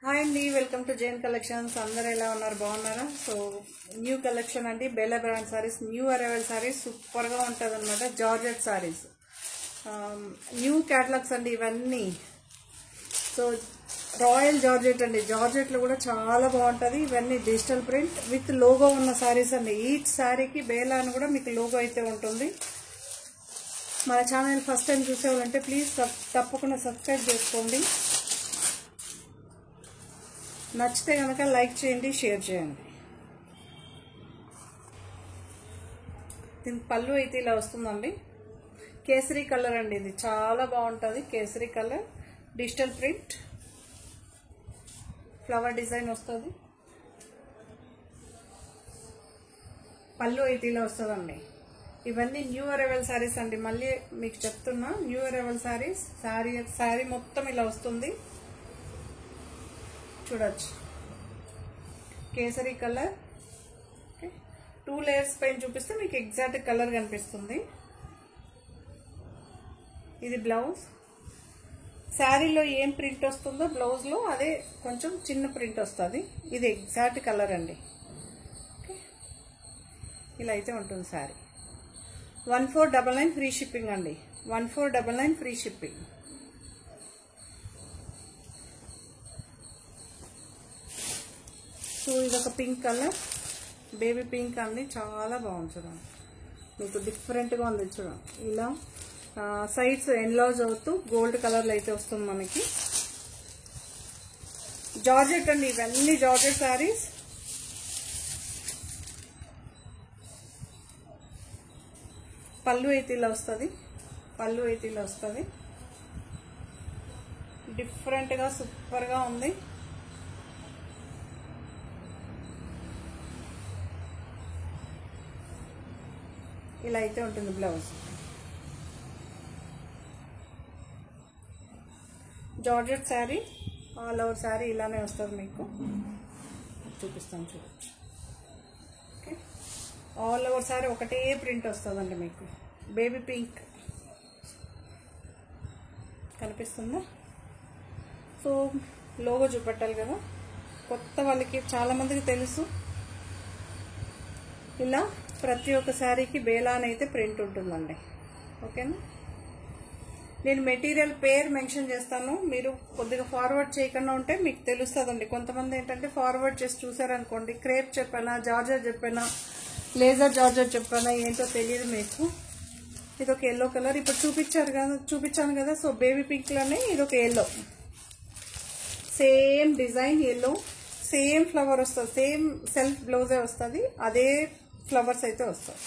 Hi అండి, welcome to Jain collections. అందరూ ఎలా ఉన్నారు? బాగున్నారా? సో న్యూ కలెక్షన్ అండి, Bella brand saris, new arrival saris సూపర్గా ఉంటుంది అనమాట. జార్జెట్ సారీస్, న్యూ క్యాటలాగ్స్ అండి ఇవన్నీ. సో రాయల్ జార్జెట్ అండి, జార్జెట్లో కూడా చాలా బాగుంటుంది. ఇవన్నీ డిజిటల్ ప్రింట్ విత్ లోగో ఉన్న సారీస్ అండి. ఈచ్ సారీకి బేలా అని కూడా మీకు లోగో అయితే ఉంటుంది. మన ఛానల్ ఫస్ట్ టైం చూసేవాళ్ళంటే ప్లీజ్ తప్పకుండా సబ్స్క్రైబ్ చేసుకోండి. నచ్చితే కనుక లైక్ చేయండి, షేర్ చేయండి. దీనికి పళ్ళు అయితే ఇలా వస్తుందండి. కేసరి కలర్ అండి, ఇది చాలా బాగుంటుంది. Kesari colour, digital print, flower design వస్తుంది. పళ్ళు అయితే ఇలా వస్తుందండి. ఇవన్నీ న్యూ అరైవల్ సారీస్ అండి. మళ్ళీ మీకు చెప్తున్నా, న్యూ అరైవల్ సారీస్. శారీ మొత్తం ఇలా వస్తుంది, చూడొచ్చు. కేసరి కలర్, 2 లేయర్స్ పైన చూపిస్తే మీకు ఎగ్జాక్ట్ కలర్ కనిపిస్తుంది. ఇది బ్లౌజ్. శారీలో ఏం ప్రింట్ వస్తుందో బ్లౌజ్లో అదే కొంచెం చిన్న ప్రింట్ వస్తుంది. ఇది ఎగ్జాక్ట్ కలర్ అండి. ఇలా అయితే ఉంటుంది శారీ. 1499 ఫ్రీ షిప్పింగ్ అండి. 1499 ఫ్రీ షిప్పింగ్. సో ఇదొక పింక్ కలర్, బేబీ పింక్ అండి, చాలా బాగుంది. చూడండి, మీకు డిఫరెంట్గా ఉంది. చూడండి, ఇలా సైడ్స్ ఎన్లాజ్ అవుతూ గోల్డ్ కలర్లో అయితే వస్తుంది మనకి. జార్జెట్ అండి, ఇవన్నీ జార్జెట్ శారీస్. పళ్ళు అయితే ఇలా వస్తుంది. పళ్ళు అయితే ఇలా వస్తుంది. డిఫరెంట్గా సూపర్గా ఉంది. ఇలా అయితే ఉంటుంది blouse. Georgette sari, all over sari ఇలానే వస్తుంది మీకు. చూపిస్తాను, చూడొచ్చు. ఓకే, ఆల్ ఓవర్ శారీ ఒకటే ప్రింట్ వస్తుందండి మీకు. బేబీ పింక్ కనిపిస్తుందా? సో లోగో చూపెట్టాలి కదా, కొత్త వాళ్ళకి చాలామందికి తెలుసు. ఇలా ప్రతి ఒక్క శారీకి బేలా అయితే ప్రింట్ ఉంటుందండి. ఓకేనా? నేను మెటీరియల్ పేరు మెన్షన్ చేస్తాను. మీరు కొద్దిగా ఫార్వర్డ్ చేయకుండా ఉంటే మీకు తెలుస్తుందండి. కొంతమంది ఏంటంటే ఫార్వర్డ్ చేసి చూసారనుకోండి, క్రేప్ చెప్పానా, జార్జెట్ చెప్పానా, లేజర్ జార్జెట్ చెప్పానా, ఏంటో తెలియదు మీకు. ఇదొక ఎల్లో కలర్, ఇప్పుడు చూపించాను కదా. సో బేబీ పింక్లోనే ఇదొక yellow, same design yellow, same flower వస్తుంది, సేమ్ సెల్ఫ్ బ్లౌజే వస్తుంది, అదే ఫ్లవర్స్ అయితే వస్తాయి.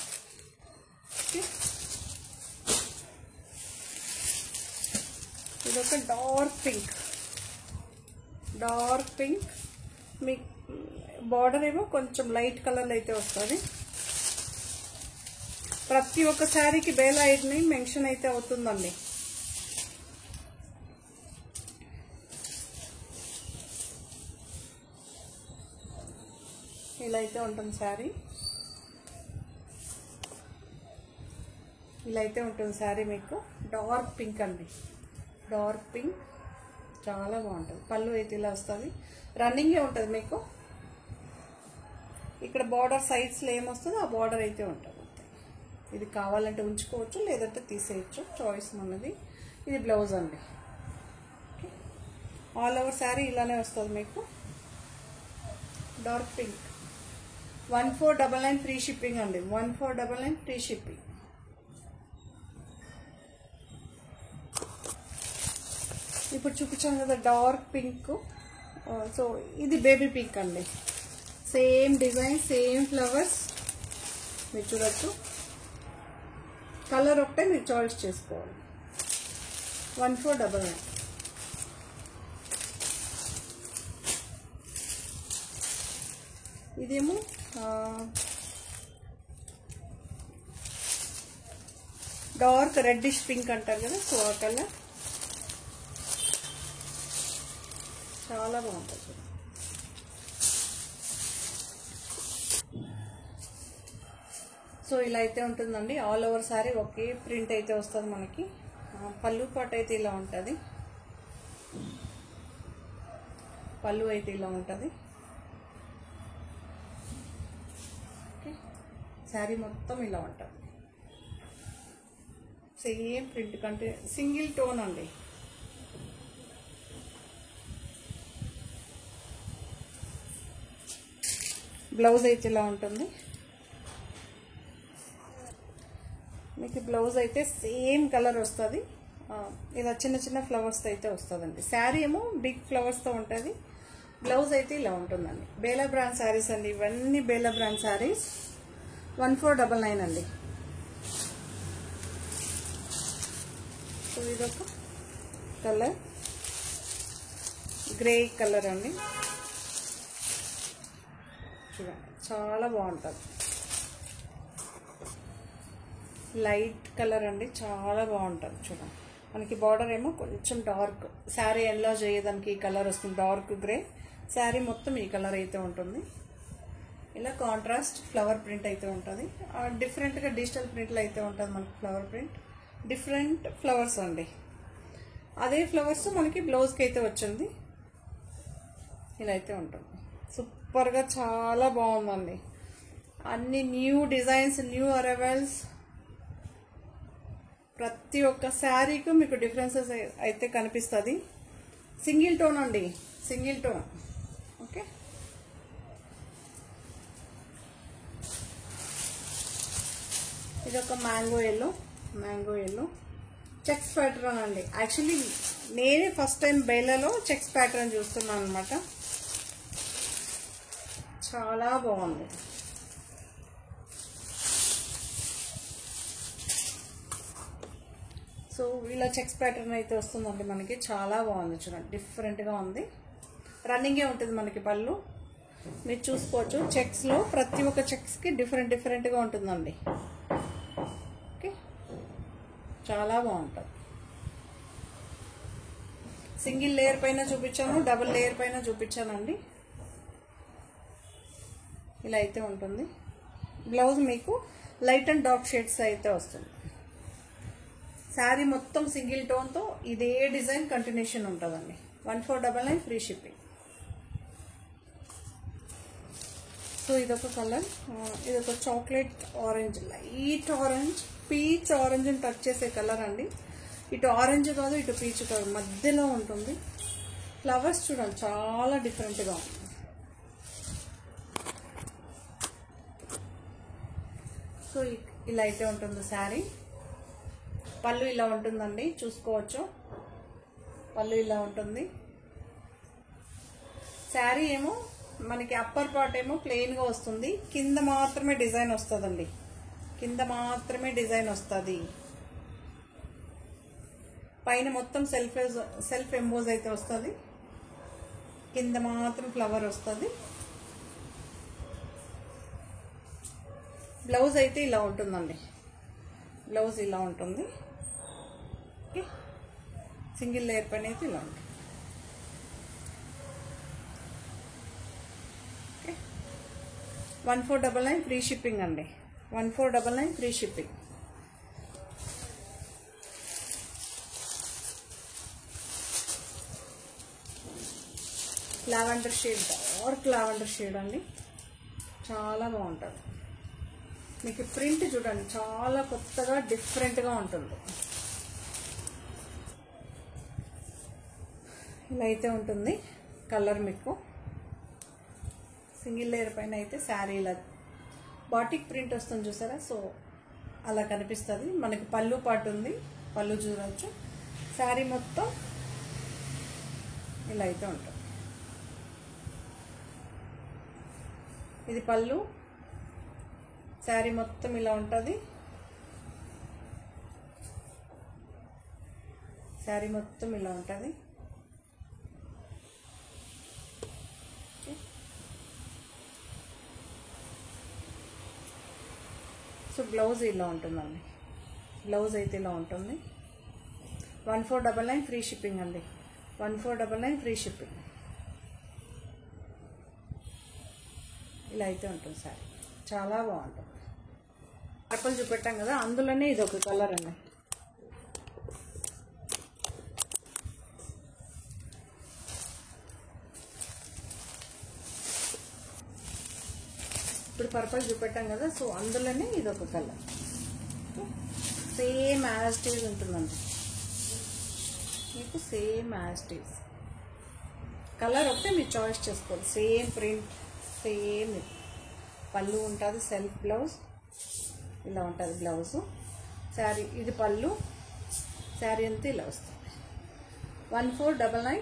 ఇదొక డార్క్ పింక్. డార్క్ పింక్, మీ బార్డర్ ఏమో కొంచెం లైట్ కలర్లో అయితే వస్తుంది. ప్రతి ఒక్క శారీకి బేలా ఐడ్ని మెన్షన్ అయితే అవుతుందండి. ఇలా అయితే ఉంటుంది శారీ. ఇలా అయితే ఉంటుంది శారీ మీకు. డార్క్ పింక్ అండి, డార్క్ పింక్, చాలా బాగుంటుంది. పళ్ళు అయితే ఇలా వస్తుంది, రన్నింగే ఉంటుంది మీకు. ఇక్కడ బార్డర్ సైడ్స్లో ఏమొస్తుందో ఆ బార్డర్ అయితే ఉంటుంది. ఇది కావాలంటే ఉంచుకోవచ్చు, లేదంటే తీసేయచ్చు, చాయిస్ మనది. ఇది బ్లౌజ్ అండి. ఆల్ ఓవర్ శారీ ఇలానే వస్తుంది మీకు. Dark pink. 1499 ఫ్రీ షిప్పింగ్ అండి. 1499 ఫ్రీ షిప్పింగ్. ఇప్పుడు చూపించాను కదా డార్క్ పింక్. సో ఇది బేబీ పింక్ అండి. సేమ్ డిజైన్, సేమ్ ఫ్లవర్స్, మీరు చూడొచ్చు. కలర్ ఒకటే మీరు చాయిస్ చేసుకోవాలి. 1499. ఇదేమో డార్క్ రెడ్డిష్ పింక్ అంటారు కదా, సో ఆ కలర్ చాలా బాగుంటుంది. సో ఇలా అయితే ఉంటుందండి. ఆల్ ఓవర్ సారీ ఒకే ప్రింట్ అయితే వస్తుంది మనకి. పళ్ళు పాటు అయితే ఇలా ఉంటుంది. పళ్ళు అయితే ఇలా ఉంటుంది. ఓకే, శారీ మొత్తం ఇలా ఉంటుంది. సేమ్ ప్రింట్ కంటే సింగిల్ టోన్ అండి. బ్లౌజ్ అయితే ఇలా ఉంటుంది. మీకు బ్లౌజ్ అయితే సేమ్ కలర్ వస్తుంది. ఇలా చిన్న చిన్న ఫ్లవర్స్తో అయితే వస్తుందండి. శారీ ఏమో బిగ్ ఫ్లవర్స్తో ఉంటుంది. బ్లౌజ్ అయితే ఇలా ఉంటుందండి. బేలా బ్రాండ్ శారీస్ అండి ఇవన్నీ. బేలా బ్రాండ్ శారీస్ 1499 అండి. సో ఇదొక కలర్, గ్రే కలర్ అండి. చూడండి చాలా బాగుంటుంది. లైట్ కలర్ అండి, చాలా బాగుంటుంది. చూడండి మనకి బార్డర్ ఏమో కొంచెం డార్క్, శారీ ఎన్లాజ్ అయ్యేదానికి ఈ కలర్ వస్తుంది, డార్క్ గ్రే. శారీ మొత్తం ఈ కలర్ అయితే ఉంటుంది. ఇలా కాంట్రాస్ట్ ఫ్లవర్ ప్రింట్ అయితే ఉంటుంది. డిఫరెంట్గా డిజిటల్ ప్రింట్లు అయితే ఉంటుంది మనకి. ఫ్లవర్ ప్రింట్ డిఫరెంట్ ఫ్లవర్స్ అండి. అదే ఫ్లవర్స్ మనకి బ్లౌజ్కి అయితే వచ్చింది. ఇలా అయితే ఉంటుంది. సూపర్గా చాలా బాగుందండి. అన్ని న్యూ డిజైన్స్, న్యూ అరైవల్స్. ప్రతి ఒక్క శారీకి మీకు డిఫరెన్సెస్ అయితే కనిపిస్తుంది. సింగిల్ టోన్ అండి, సింగిల్ టోన్. ఓకే, ఇది ఒక mango yellow, mango yellow checks pattern అండి. యాక్చువల్లీ నేనే ఫస్ట్ టైం బేలాలో చెక్స్ ప్యాటర్న్ చూస్తున్నాను అనమాట. చాలా బాగుంది. సో ఇలా చెక్స్ ప్యాటర్న్ అయితే వస్తుందండి మనకి. చాలా బాగుంది. చూడండి డిఫరెంట్గా ఉంది. రన్నింగే ఉంటుంది మనకి పళ్ళు. మీరు చూసుకోవచ్చు చెక్స్లో ప్రతి ఒక్క చెక్స్కి డిఫరెంట్గా ఉంటుందండి. ఓకే, చాలా బాగుంటుంది. సింగిల్ లేయర్ పైన చూపించాను, డబుల్ లేయర్ పైన చూపించానండి. ఇలా అయితే ఉంటుంది. బ్లౌజ్ మీకు లైట్ అండ్ డార్క్ షేడ్స్ అయితే వస్తుంది. శారీ మొత్తం సింగిల్ టోన్తో ఇదే డిజైన్ కంటిన్యూషన్ ఉంటుందండి. 1499 ఫ్రీ షిప్పింగ్. సో ఇదొక కలర్, ఇదొక chocolate orange, light orange, peach ఆరెంజ్ని టచ్ చేసే కలర్ అండి. ఇటు ఆరెంజ్ కాదు, ఇటు పీచ్ కాదు, మధ్యలో ఉంటుంది. ఫ్లవర్స్ చూడండి చాలా డిఫరెంట్గా ఉంది. సో ఇలా అయితే ఉంటుంది శారీ. పళ్ళు ఇలా ఉంటుందండి, చూసుకోవచ్చు. పళ్ళు ఇలా ఉంటుంది. శారీ ఏమో మనకి అప్పర్ పార్ట్ ఏమో ప్లెయిన్గా వస్తుంది. కింద మాత్రమే డిజైన్ వస్తుందండి. కింద మాత్రమే డిజైన్ వస్తుంది. పైన మొత్తం సెల్ఫ్ ఎంబోజ్ అయితే వస్తుంది. కింద మాత్రం ఫ్లవర్ వస్తుంది. బ్లౌజ్ అయితే ఇలా ఉంటుందండి. బ్లౌజ్ ఇలా ఉంటుంది. ఓకే, సింగిల్ లేయర్ పైన అయితే ఇలా ఉంటుంది. ఓకే, 1499 ఫ్రీ షిప్పింగ్ అండి. 1499 free shipping. Lavender shade, dark lavender shade అండి. చాలా బాగుంటుంది. మీకు ప్రింట్ చూడండి చాలా కొత్తగా డిఫరెంట్గా ఉంటుంది. ఇలా అయితే ఉంటుంది కలర్. మీకు సింగిల్ లేయర్ పైన అయితే శారీ ఇలా బాటిక్ ప్రింట్ వస్తుంది చూసారా. సో అలా కనిపిస్తుంది. మనకి పళ్ళు పాటు ఉంది, పళ్ళు చూడవచ్చు. శారీ మొత్తం ఇలా అయితే ఉంటుంది. ఇది పళ్ళు. శారీ మొత్తం ఇలా ఉంటుంది. శారీ మొత్తం ఇలా ఉంటుంది. సో బ్లౌజ్ ఇలా ఉంటుందండి. బ్లౌజ్ అయితే ఇలా ఉంటుంది. 1499 ఫ్రీ షిప్పింగ్ అండి. 1499 ఫ్రీ షిప్పింగ్. ఇలా అయితే ఉంటుంది సార్. చాలా బాగుంటుంది. పర్పుల్ చూపెట్టాం కదా, అందులోనే ఇది ఒక కలర్ అండి. ఇప్పుడు పర్పల్ చూపెట్టాం కదా, సో అందులోనే ఇది ఒక కలర్. సేమ్ యాజ్ టీజ్ ఉంటుందండి మీకు, సేమ్ యాజ్ టీజ్. కలర్ ఒకటే మీరు చాయిస్ చేసుకోవాలి. సేమ్ ప్రింట్, సేమ్ పళ్ళు ఉంటుంది, సెల్ఫ్ బ్లౌజ్ ఇలా ఉంటుంది బ్లౌజు. శారీ ఇది పళ్ళు, శారీ అంతా ఇలా వస్తుంది. 1499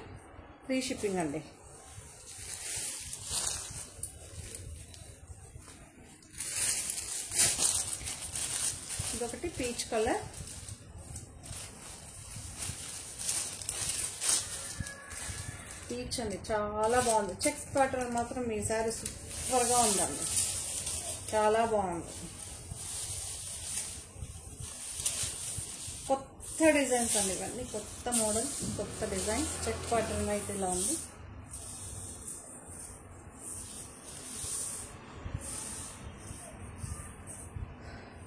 ఫ్రీ షిప్పింగ్ అండి. ఇదొకటి పీచ్ కలర్, పీచ్ అండి, చాలా బాగుంది. చెక్స్ ప్యాటర్న్ మాత్రం మీ శారీ సూపర్గా ఉందండి, చాలా బాగుంది. కొత్త డిజైన్స్ అండి ఇవన్నీ, కొత్త మోడల్, కొత్త డిజైన్. చెక్ ప్యాటర్న్ అయితే ఇలా ఉంది.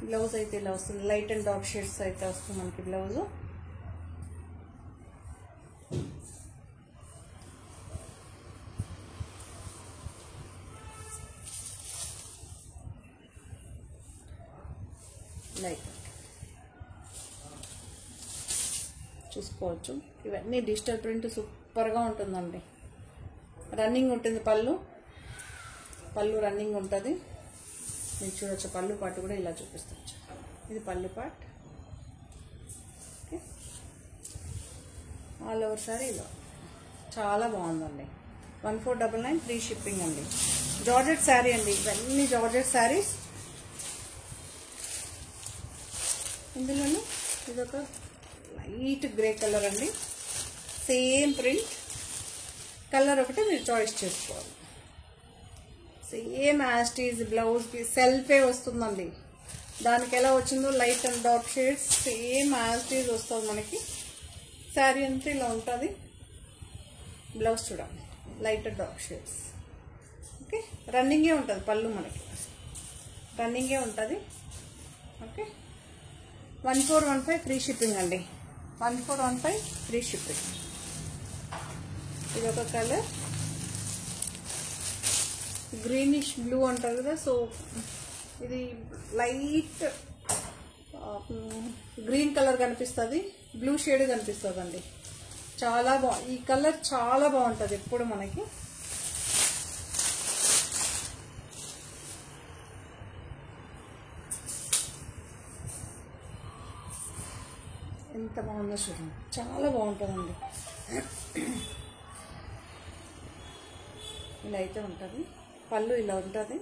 బ్లౌజ్ అయితే ఇలా వస్తుంది. లైట్ అండ్ డార్క్ షేడ్స్ అయితే వస్తుంది మనకి బ్లౌజు. లైట్ చూసుకోవచ్చు. ఇవన్నీ డిజిటల్ ప్రింట్ సూపర్గా ఉంటుందండి. రన్నింగ్ ఉంటుంది పళ్ళు రన్నింగ్ ఉంటుంది. మీరు చూడొచ్చు, పళ్ళు పాటు కూడా ఇలా చూపిస్తచ్చు. ఇది పళ్ళు part. Okay, all over sari ఇలా చాలా బాగుందండి. 1499 ఫ్రీ షిప్పింగ్ అండి. జార్జెట్ శారీ అండి, ఇవన్నీ జార్జెట్ శారీస్. ఇందులోనే ఇదొక లైట్ గ్రే కలర్ అండి, సేమ్ ప్రింట్. కలర్ ఒకటి మీరు చాయిస్ చేసుకోవాలి. సేమ్ యాస్టీజ్ బ్లౌజ్కి సెల్ఫే వస్తుందండి. దానికి ఎలా వచ్చిందో light and dark shades same as it is వస్తుంది మనకి. శారీ అంతా ఇలా ఉంటుంది. బ్లౌజ్ చూడండి, light and dark shades. Okay, రన్నింగే ఉంటుంది పళ్ళు, మనకి రన్నింగే ఉంటుంది. ఓకే, 1415 ఫ్రీ షిప్పింగ్ అండి. 1415 ఫ్రీ షిప్పింగ్. ఇది ఒక కలర్, గ్రీనిష్ బ్లూ అంటారు కదా, సో ఇది లైట్ గ్రీన్ కలర్ కనిపిస్తుంది, బ్లూ షేడ్ కనిపిస్తుంది అండి. చాలా ఈ కలర్ చాలా బాగుంటుంది ఎప్పుడు మనకి. ఎంత బాగుందో చూడండి, చాలా బాగుంటుందండి. ఇలా అయితే ఉంటుంది. పళ్ళు ఇలా ఉంటుంది,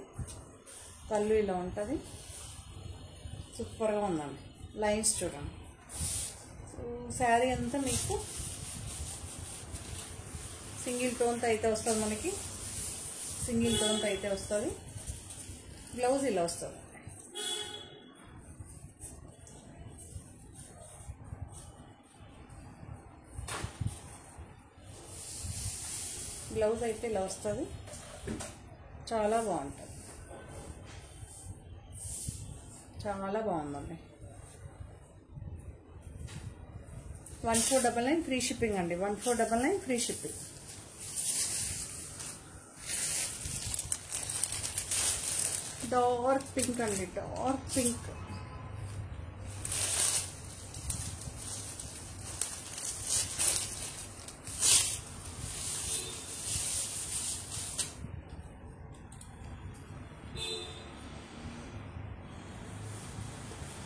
పళ్ళు ఇలా ఉంటుంది. సూపర్గా ఉందండి. లైన్స్ చూడండి. సో శారీ అంతా మీకు సింగిల్ టోన్తో అయితే వస్తుంది మనకి, సింగిల్ టోన్తో అయితే వస్తుంది. బ్లౌజ్ ఇలా వస్తుంది. బ్లౌజ్ అయితే ఇలా వస్తుంది. చాలా బాగుంటుంది, చాలా బాగుందండి. 1499 ఫ్రీ షిప్పింగ్ అండి. 1499 ఫ్రీ షిప్పింగ్. డార్క్ పింక్ అండి, డార్క్ పింక్.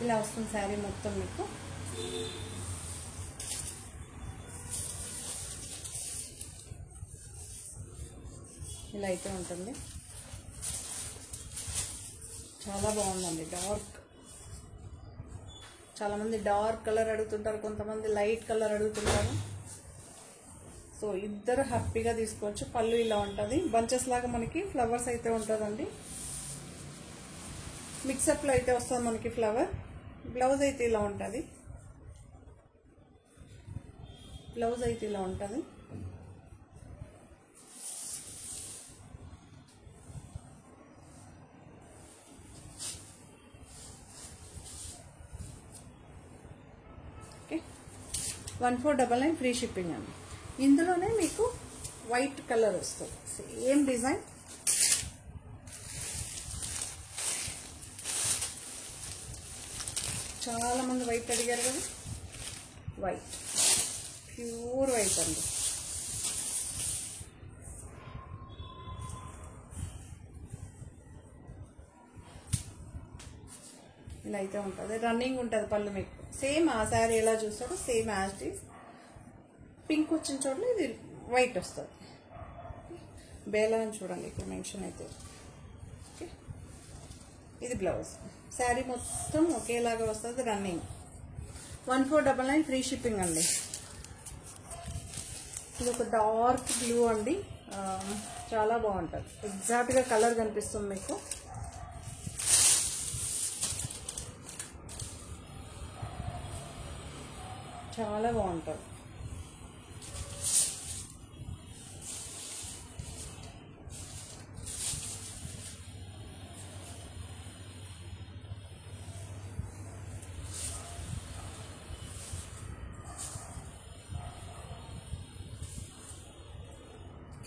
ఇలా వస్తుంది శారీ మొత్తం మీకు. ఇలా అయితే ఉంటుంది. చాలా బాగుందండి. డార్క్, చాలామంది డార్క్ కలర్ అడుగుతుంటారు, కొంతమంది లైట్ కలర్ అడుగుతుంటారు. సో ఇద్దరు హ్యాపీగా తీసుకోవచ్చు. పళ్ళు ఇలా ఉంటుంది, బంచెస్ లాగా మనకి ఫ్లవర్స్ అయితే ఉంటుందండి. మిక్సప్లో అయితే వస్తుంది మనకి ఫ్లవర్. బ్లౌజ్ అయితే ఇలా ఉంటుంది, బ్లౌజ్ అయితే ఇలా ఉంటుంది. ఓకే, 1499 ఫ్రీ షిప్పింగ్ అండి. ఇందులోనే మీకు వైట్ కలర్ వస్తుంది, సేమ్ డిజైన్. చాలామంది వైట్ అడిగారు కదా, వైట్, ప్యూర్ వైట్ అండి. ఇలా అయితే ఉంటుంది, రన్నింగ్ ఉంటుంది పళ్ళు మీకు. సేమ్ ఆ శారీ ఎలా చూస్తాడో సేమ్ యాజ్ ఈజ్. పింక్ వచ్చిన చోట్ల ఇది వైట్ వస్తుంది. బేలా అని చూడండి ఇక్కడ మెన్షన్ అయితే. ఓకే, ఇది బ్లౌజ్. శారీ మొత్తం ఒకేలాగా వస్తుంది, రన్నింగ్. 1499 ఫ్రీ షిప్పింగ్ అండి. ఇది ఒక డార్క్ బ్లూ అండి, చాలా బాగుంటుంది. ఎగ్జాక్ట్గా కలర్ కనిపిస్తుంది మీకు. చాలా బాగుంటుంది.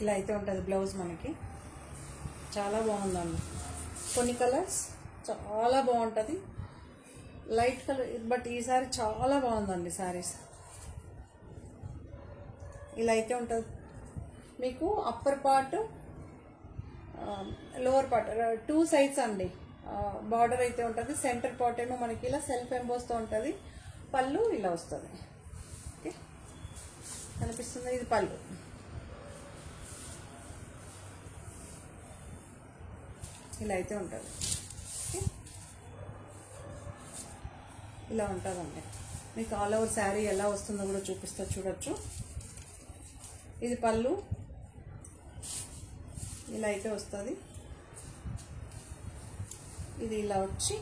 ఇలా అయితే ఉంటుంది బ్లౌజ్ మనకి. చాలా బాగుందండి. కొన్ని కలర్స్ చాలా బాగుంటుంది, లైట్ కలర్, బట్ ఈసారి చాలా బాగుందండి శారీస్. ఇలా అయితే ఉంటుంది మీకు. Upper part, lower part 2 sides అండి బార్డర్ అయితే ఉంటుంది. సెంటర్ పార్ట్ ఏమో మనకి ఇలా సెల్ఫ్ ఎంబోస్తో ఉంటుంది. పళ్ళు ఇలా వస్తుంది. ఓకే, కనిపిస్తుంది, ఇది పళ్ళు. ఇలా అయితే ఉంటుంది. ఓకే, ఇలా ఉంటుందండి మీకు. ఆల్ ఓవర్ శారీ ఎలా వస్తుందో కూడా చూపిస్తా, చూడొచ్చు. ఇది పళ్ళు, ఇలా అయితే వస్తుంది. ఇది ఇలా వచ్చి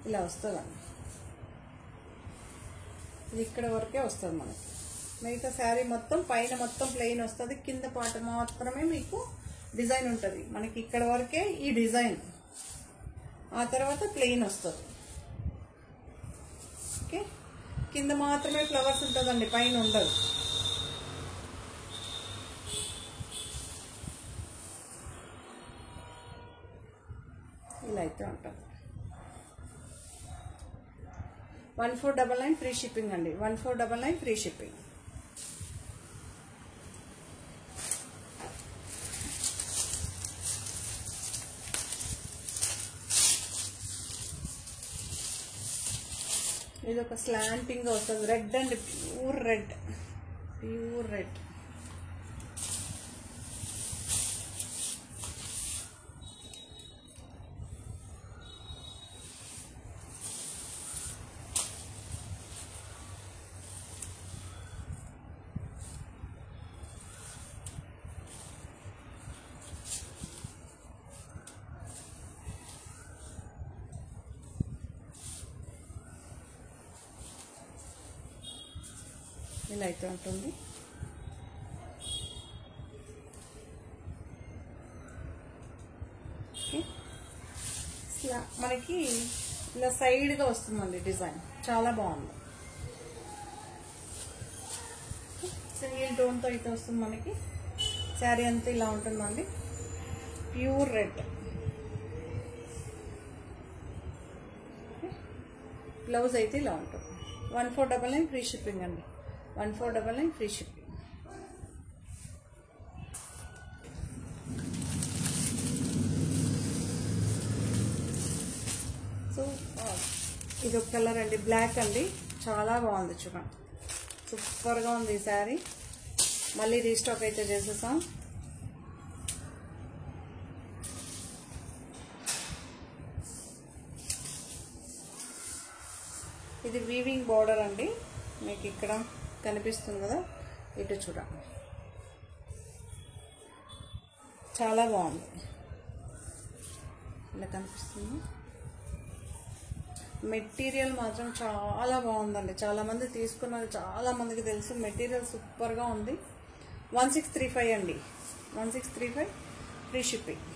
ఇలా వస్తుందండి. ఇది ఇక్కడ వరకే వస్తుంది మనకి. మిగతా శారీ మొత్తం పైన మొత్తం ప్లెయిన్ వస్తుంది, కింద పాట మాత్రమే మీకు డిజైన్ ఉంటుంది. మనకి ఇక్కడ వరకే ఈ డిజైన్, ఆ తర్వాత ప్లెయిన్ వస్తుంది. ఓకే, కింద మాత్రమే ఫ్లవర్స్ ఉంటుందండి, పైన ఉండదు. ఇలా అయితే ఉంటుంది. 1499 ఫ్రీ షిప్పింగ్ అండి. 1499 ఫ్రీ షిప్పింగ్. ఇది ఒక స్లాంటింగ్ వస్తుంది, red and pure red, pure red. ఇలా అయితే ఉంటుంది. మనకి ఇలా సైడ్గా వస్తుందండి డిజైన్, చాలా బాగుంది. సింగిల్ టోన్తో అయితే వస్తుంది మనకి. శారీ అంతా ఇలా ఉంటుందండి, ప్యూర్ రెడ్. బ్లౌజ్ అయితే ఇలా ఉంటుంది. 1499 ఫ్రీ షిప్పింగ్ అండి. 1499 ఫ్రీ షిప్పింగ్. సో ఇది ఒక కలర్ అండి, బ్లాక్ అండి, చాలా బాగుంది. చూడండి, సూపర్గా ఉంది ఈ శారీ. మళ్ళీ రీస్టాక్ అయితే చేసేసాం. ఇది వీవింగ్ బార్డర్ అండి, మీకు ఇక్కడ కనిపిస్తుంది కదా, ఇటు చూడండి, చాలా బాగుంది. ఇలా కనిపిస్తుంది. మెటీరియల్ మాత్రం చాలా బాగుందండి. చాలామంది తీసుకున్నారు, చాలామందికి తెలుసు. మెటీరియల్ సూపర్గా ఉంది. 1635 అండి, 1635 ఫ్రీ షిప్పింగ్.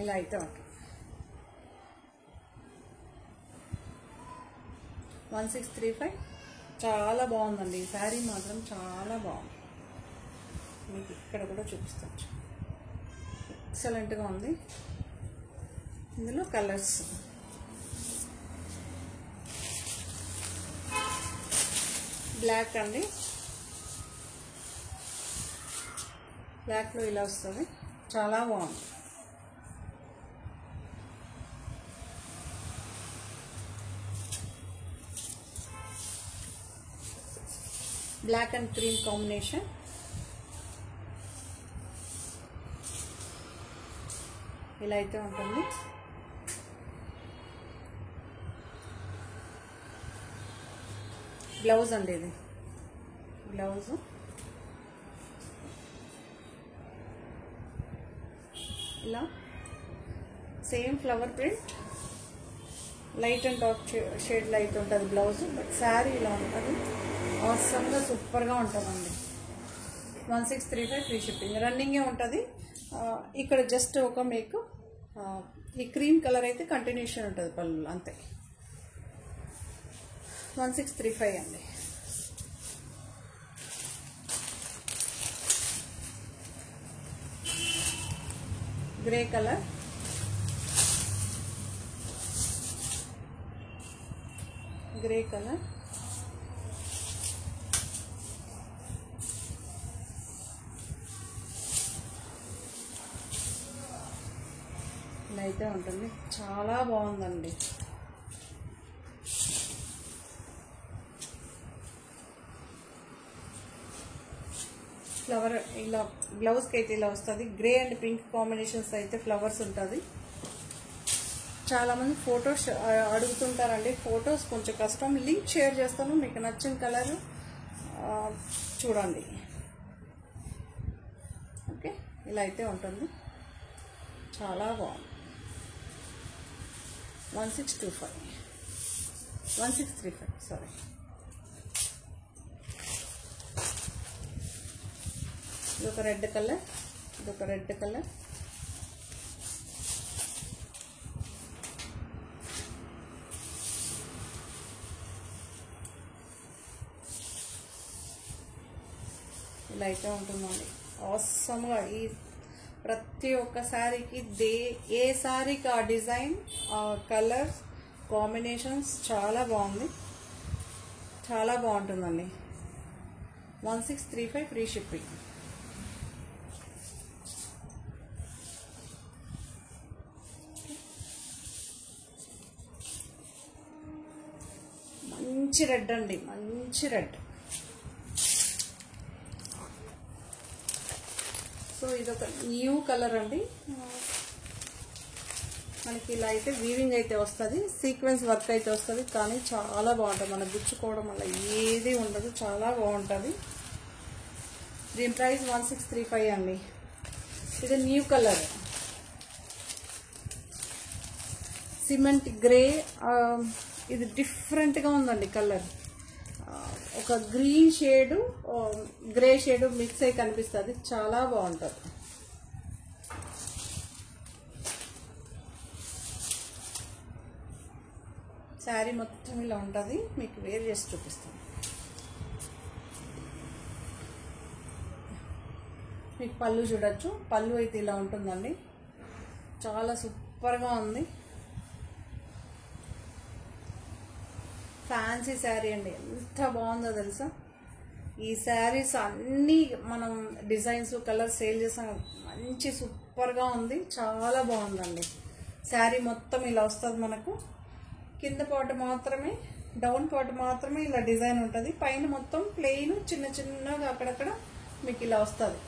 ఇలా అయితే ఉంటుంది. 1635. చాలా బాగుందండి ఈ శారీ మాత్రం, చాలా బాగుంది. మీకు ఇక్కడ కూడా చూపిస్తాను, ఎక్సలెంట్గా ఉంది. ఇందులో కలర్స్ బ్లాక్ అండి, బ్లాక్లో ఇలా వస్తుంది, చాలా బాగుంది. Black and cream combination. ఇలా అయితే ఉంటుంది. బ్లౌజ్ అండి, ఇది బ్లౌజ్. ఇలా same flower print, light and dark shade light ఉంటుంది బ్లౌజ్, బట్ శారీ ఇలా ఉంటుంది. అవసరంగా సూపర్గా ఉంటుందండి. 1635 ఫ్రీ షిప్పింగ్. రన్నింగే ఉంటుంది. ఇక్కడ జస్ట్ ఒక మీకు ఈ క్రీమ్ కలర్ అయితే కంటిన్యూషన్ ఉంటుంది పళ్ళు, అంతే. 1635 అండి. గ్రే కలర్, గ్రే కలర్, ఇలా అయితే ఉంటుంది. చాలా బాగుందండి. ఫ్లవర్ ఇలా బ్లౌజ్కి అయితే ఇలా వస్తుంది. గ్రే అండ్ పింక్ కాంబినేషన్స్ అయితే ఫ్లవర్స్ ఉంటుంది. చాలామంది ఫొటోస్ అడుగుతుంటారండి, ఫొటోస్ కొంచెం కష్టం. లింక్ షేర్ చేస్తాను, మీకు నచ్చిన కలర్ చూడండి. ఓకే, ఇలా అయితే ఉంటుంది. చాలా బాగుంది. 1635 సారీ. ఇదొక రెడ్ కలర్, ఇదొక రెడ్ కలర్, ఇలా అయితే ఉంటుందండి. అవసరంగా ఈ ప్రతి ఒక్క శారీకి ఏ శారీకి ఆ డిజైన్, ఆ కలర్స్ కాంబినేషన్స్ చాలా బాగుంది, చాలా బాగుంటుందండి. 1635 ఫ్రీ షిప్పింగ్. మంచి రెడ్ అండి, మంచి రెడ్. సో ఇదొక న్యూ కలర్ అండి. మనకి ఇలా అయితే వీవింగ్ అయితే వస్తుంది, సీక్వెన్స్ వర్క్ అయితే వస్తుంది, కానీ చాలా బాగుంటుంది. మనకు గుచ్చుకోవడం వల్ల ఏది ఉండదు, చాలా బాగుంటుంది. దీని ప్రైస్ 1635 అండి. ఇది న్యూ కలర్, సిమెంట్ గ్రే. ఇది డిఫరెంట్గా ఉందండి కలర్. ఒక green shade, grey shade mix అయి కనిపిస్తుంది, చాలా బాగుంటుంది. శారీ మొత్తం ఇలా ఉంటుంది. మీకు వేర్ చేసి చూపిస్తాను. మీకు పళ్ళు చూడొచ్చు, పళ్ళు అయితే ఇలా ఉంటుందండి. చాలా సూపర్గా ఉంది. ఫ్యాన్సీ శారీ అండి, ఎంత బాగుందో తెలుసా. ఈ శారీస్ అన్నీ మనం డిజైన్స్ కలర్స్ సేల్ చేసాం, మంచి సూపర్గా ఉంది, చాలా బాగుందండి. శారీ మొత్తం ఇలా వస్తుంది. మనకు కింద పార్ట్ మాత్రమే, డౌన్ పార్ట్ మాత్రమే ఇలా డిజైన్ ఉంటుంది. పైన మొత్తం ప్లెయిన్ చిన్న చిన్నగా అక్కడక్కడ మీకు ఇలా వస్తుంది.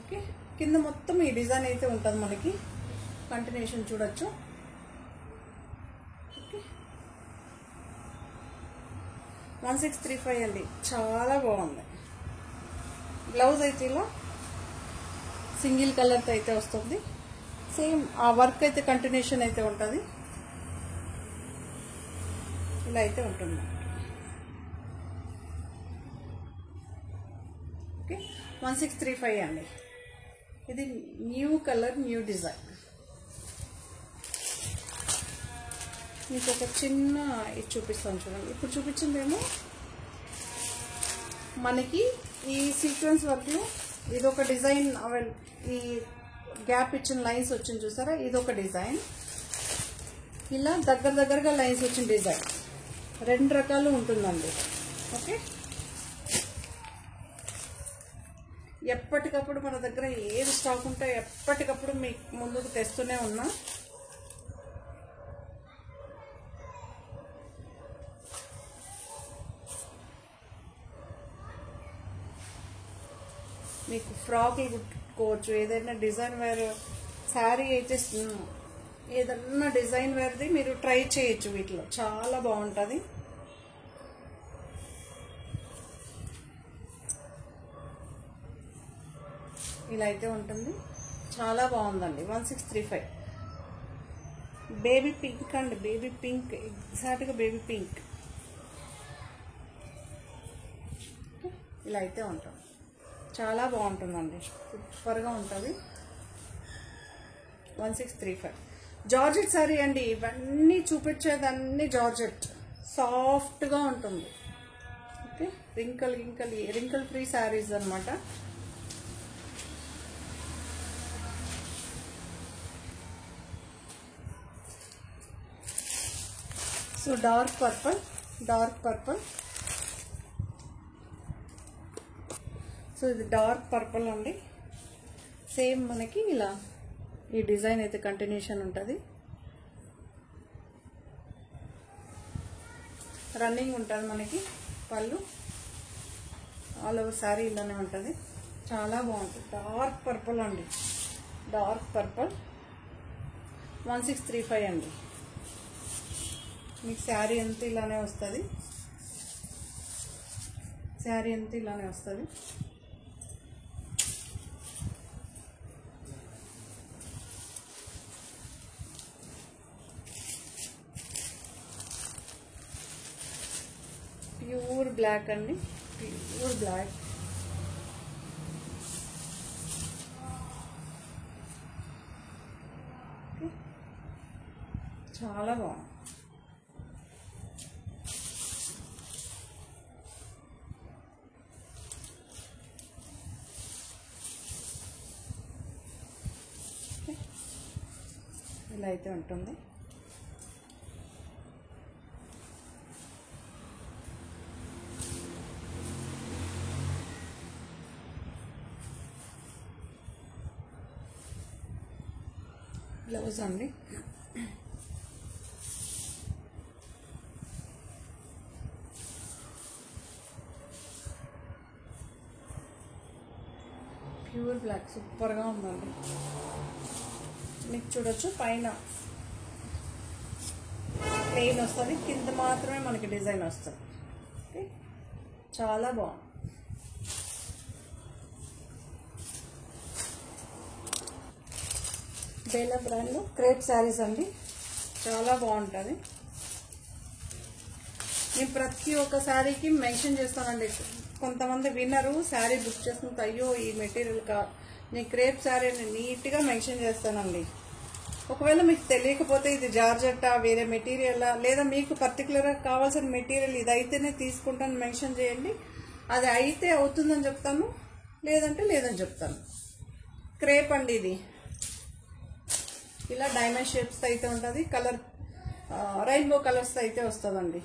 ఓకే, కింద మొత్తం ఈ డిజైన్ అయితే ఉంటుంది. మనకి కంటిన్యూషన్ చూడొచ్చు. 1635 అండి, చాలా బాగుంది. బ్లౌజ్ అయితే ఇలా సింగిల్ కలర్తో అయితే వస్తుంది. సేమ్ ఆ వర్క్ అయితే కంటిన్యూషన్ అయితే ఉంటుంది. ఇలా అయితే ఉంటుంది. ఓకే, 1635 అండి. ఇది న్యూ కలర్, న్యూ డిజైన్. మీకు ఒక చిన్న ఇది చూపిస్తాను చూడండి. ఇప్పుడు చూపించిందేమో మనకి ఈ సీక్వెన్స్ వర్క్లో ఇదొక డిజైన్, ఈ గ్యాప్ ఇచ్చిన లైన్స్ వచ్చింది చూసారా, ఇదొక డిజైన్. ఇలా దగ్గరగా లైన్స్ వచ్చిన డిజైన్ 2 రకాలు ఉంటుందండి. ఓకే, ఎప్పటికప్పుడు మన దగ్గర ఏది స్టాక్ ఉంటే ఎప్పటికప్పుడు మీకు ముందుకు తెస్తూనే ఉన్నా. మీకు ఫ్రాక్లు కుట్టుకోవచ్చు, ఏదైనా డిజైన్ వేర్ శారీ అయితే ఏదన్నా డిజైన్ వేర్ది మీరు ట్రై చేయొచ్చు. వీటిలో చాలా బాగుంటుంది. ఇలా అయితే ఉంటుంది, చాలా బాగుందండి. 1635 బేబీ పింక్ అండి, బేబీ పింక్, ఎగ్జాక్ట్గా బేబీ పింక్. ఇలా అయితే ఉంటుంది, చాలా బాగుంటుందండి, సూపర్గా ఉంటుంది. 1635 జార్జెట్ శారీ అండి. ఇవన్నీ చూపించేదన్నీ జార్జెట్, సాఫ్ట్గా ఉంటుంది. ఓకే, రింకల్ ఫ్రీ శారీస్ అనమాట. సో డార్క్ పర్పుల్, సో ఇది డార్క్ పర్పుల్ అండి. సేమ్ మనకి ఇలా ఈ డిజైన్ అయితే కంటిన్యూషన్ ఉంటుంది, రన్నింగ్ ఉంటుంది మనకి. పళ్ళు ఆల్ ఓవర్ శారీ ఇలానే ఉంటుంది, చాలా బాగుంటుంది. డార్క్ పర్పుల్ అండి, డార్క్ పర్పుల్. 1635 అండి. మీకు శారీ అంతా ఇలానే వస్తుంది, శారీ అంతా ఇలానే వస్తుంది. ప్యూర్ బ్లాక్ అండి, ప్యూర్ బ్లాక్. చాలా బాగుంది. ఇలా అయితే ఉంటుంది. బ్లౌజ్ అండి, ప్యూర్ బ్లాక్, సూపర్గా ఉందండి. మీకు చూడొచ్చు పైన ప్లెయిన్ వస్తుంది, కింద మాత్రమే మనకి డిజైన్ వస్తుంది. ఓకే, చాలా బాగుంది. బేలా బ్రాండ్లో క్రేప్ శారీస్ అండి, చాలా బాగుంటుంది. నేను ప్రతి ఒక్క శారీకి మెన్షన్ చేస్తానండి. కొంతమంది విన్నరు, శారీ బుక్ చేసుకుంటే అయ్యో ఈ మెటీరియల్ నేను క్రేప్ శారీని నీట్గా మెన్షన్ చేస్తానండి. ఒకవేళ మీకు తెలియకపోతే ఇది జార్జెట్టా వేరే మెటీరియలా, లేదా మీకు పర్టికులర్గా కావాల్సిన మెటీరియల్ ఇది అయితేనే తీసుకుంటాను మెన్షన్ చేయండి. అది అయితే అవుతుందని చెప్తాను, లేదంటే లేదని చెప్తాను. క్రేప్ అండి ఇది, ఇలా డైమండ్ షేప్స్ అయితే ఉంటుంది. కలర్ రెయిన్బో కలర్స్ అయితే వస్తుందండి.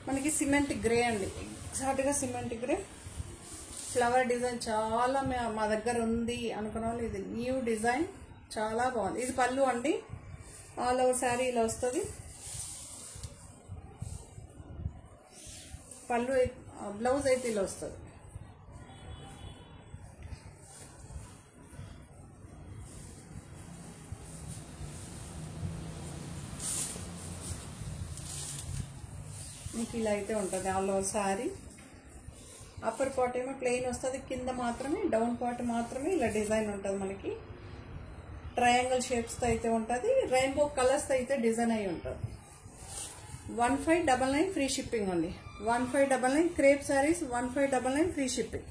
మనకి సిమెంట్ గ్రే అండి, ఎగ్జాక్ట్గా సిమెంట్ గ్రే. ఫ్లవర్ డిజైన్ చాలా మా దగ్గర ఉంది అనుకున్న వాళ్ళు ఇది న్యూ డిజైన్, చాలా బాగుంది. ఇది పళ్ళు అండి, ఆల్ ఓవర్ శారీ ఇలా వస్తుంది. పళ్ళు బ్లౌజ్ అయితే ఇలా వస్తుంది. మీకు ఇలా అయితే ఉంటుంది all over sari. Upper part ఏమో ప్లెయిన్ వస్తుంది, కింద మాత్రమే డౌన్ పార్ట్ మాత్రమే ఇలా డిజైన్ ఉంటుంది. మనకి ట్రయాంగిల్ షేప్స్తో అయితే ఉంటుంది, రెయిన్బో కలర్స్తో అయితే డిజైన్ అయి ఉంటుంది. 1599 ఫ్రీ షిప్పింగ్ అండి. 1599 crepe saris, 1599 free shipping.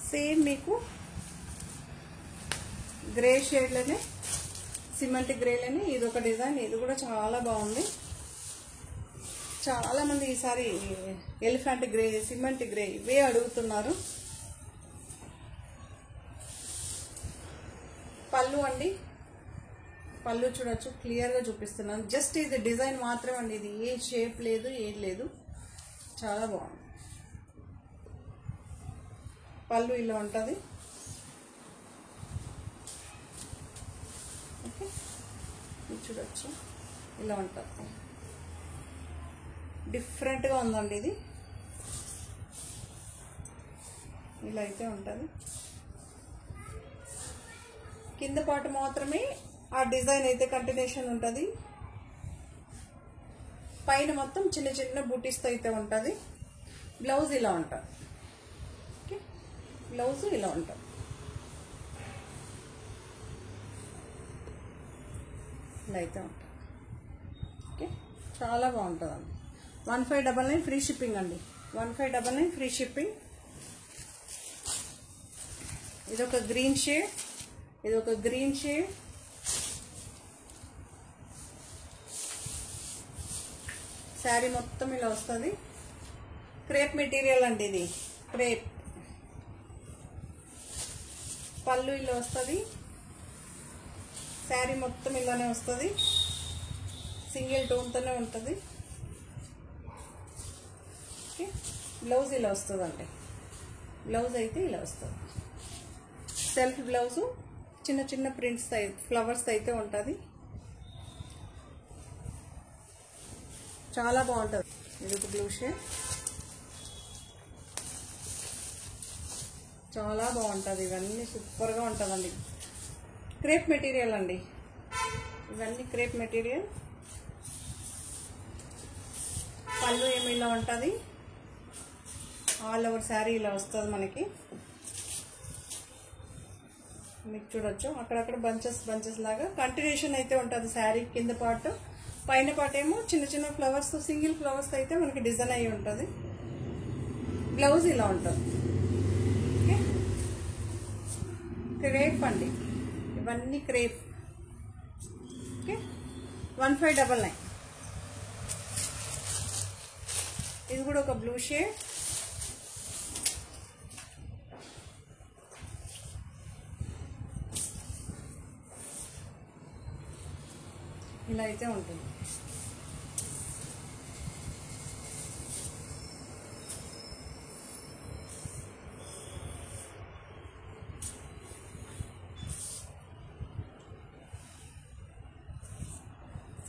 Same మీకు గ్రే షేడ్లోనే సిమెంట్ గ్రేలోనే ఇది ఒక డిజైన్. ఇది కూడా చాలా బాగుంది. చాలామంది ఈసారి ఎలిఫెంట్ గ్రే, సిమెంట్ గ్రే ఇవే అడుగుతున్నారు. పళ్ళు అండి, పళ్ళు చూడొచ్చు, క్లియర్గా చూపిస్తున్నాను. జస్ట్ ఇది డిజైన్ మాత్రమే అండి, ఇది ఏ షేప్ లేదు, ఏది లేదు. చాలా బాగుంది. పళ్ళు ఇలా ఉంటుంది. ఓకే, ఇది చూడొచ్చు, ఇలా ఉంటుంది. డిఫరెంట్గా ఉందండి ఇది. ఇలా అయితే ఉంటుంది. కింద పాటు మాత్రమే ఆ డిజైన్ అయితే కంటిన్యూషన్ ఉంటుంది. పైన మొత్తం చిన్న చిన్న బూటీస్తో అయితే ఉంటుంది. బ్లౌజ్ ఇలా ఉంటుంది. ఓకే, బ్లౌజ్ ఇలా ఉంటుంది. ఇలా అయితే ఉంటుంది. ఓకే, చాలా బాగుంటుంది అండి. 1599 ఫ్రీ షిప్పింగ్ అండి. 1599 ఫ్రీ షిప్పింగ్. ఇదొక గ్రీన్ షేడ్, ఇదొక గ్రీన్ షేడ్. శారీ మొత్తం ఇలా వస్తుంది. క్రేప్ మెటీరియల్ అండి ఇది, క్రేప్. పళ్ళు ఇలా వస్తుంది. శారీ మొత్తం ఇలానే వస్తుంది. సింగిల్ టోన్తోనే ఉంటుంది. ఓకే, బ్లౌజ్ ఇలా వస్తుందండి. బ్లౌజ్ అయితే ఇలా వస్తుంది. సెల్ఫ్ బ్లౌజు, చిన్న చిన్న ప్రింట్స్, ఫ్లవర్స్ అయితే ఉంటుంది. చాలా బాగుంటుంది. ఇది ఒక బ్లూ షేడ్, చాలా బాగుంటుంది. ఇవన్నీ సూపర్గా ఉంటుందండి. క్రేప్ మెటీరియల్ అండి, ఇవన్నీ క్రేప్ మెటీరియల్. పళ్ళు ఏమి ఇలా ఉంటుంది. ఆల్ ఓవర్ శారీ ఇలా వస్తుంది మనకి. మీకు చూడొచ్చు, అక్కడక్కడ బంచెస్ బంచెస్ లాగా కంటిన్యూషన్ అయితే ఉంటుంది శారీ. కింద పార్ట్, పైన పార్ట్ ఏమో చిన్న చిన్న ఫ్లవర్స్, సింగిల్ ఫ్లవర్స్ అయితే మనకి డిజైన్ అయ్యి ఉంటుంది. బ్లౌజ్ ఇలా ఉంటుంది. ఓకే, క్రేప్ అండి, ఇవన్నీ క్రేప్. ఓకే, 1599. ఇది కూడా ఒక బ్లూ షేడ్. ఇలా అయితే ఉంటుంది.